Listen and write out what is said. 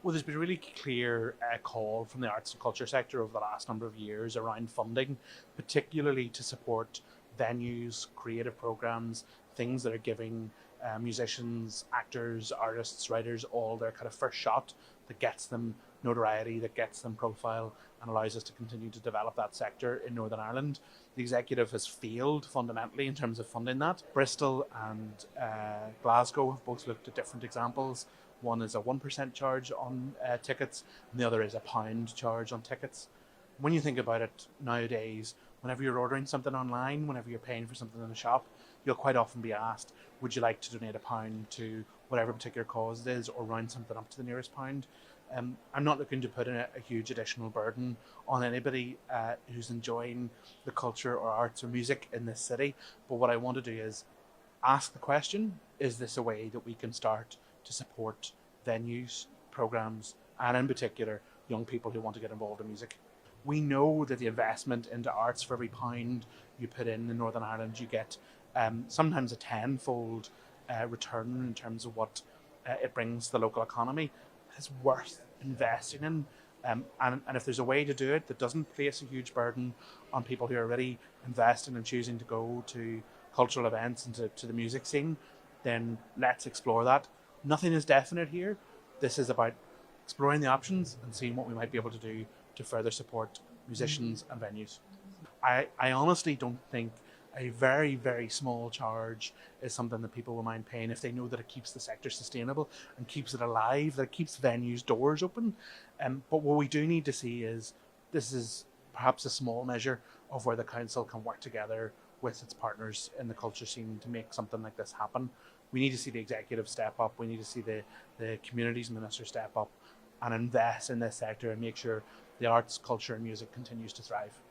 Well, there's been a really clear call from the arts and culture sector over the last number of years around funding, particularly to support venues, creative programs, things that are giving musicians, actors, artists, writers all their kind of first shot that gets them notoriety, that gets them profile, and allows us to continue to develop that sector in Northern Ireland. The executive has failed fundamentally in terms of funding that. Bristol and Glasgow have both looked at different examples. One is a 1% charge on tickets, and the other is a £1 charge on tickets. When you think about it nowadays, whenever you're ordering something online, whenever you're paying for something in a shop, you'll quite often be asked, would you like to donate £1 to whatever particular cause it is, or round something up to the nearest pound? I'm not looking to put in a huge additional burden on anybody who's enjoying the culture or arts or music in this city, but what I want to do is ask the question, is this a way that we can start to support venues, programs, and in particular, young people who want to get involved in music? We know that the investment into arts, for every pound you put in Northern Ireland, you get sometimes a tenfold return in terms of what it brings to the local economy. It's worth investing in. And if there's a way to do it that doesn't place a huge burden on people who are already investing and choosing to go to cultural events and to the music scene, then let's explore that. Nothing is definite here. This is about exploring the options and seeing what we might be able to do to further support musicians and venues. I honestly don't think a very, very small charge is something that people will mind paying if they know that it keeps the sector sustainable and keeps it alive, that it keeps venues' doors open. But what we do need to see is this is perhaps a small measure of where the council can work together with its partners in the culture scene to make something like this happen. We need to see the executive step up. We need to see the communities minister step up and invest in this sector and make sure the arts, culture and music continues to thrive.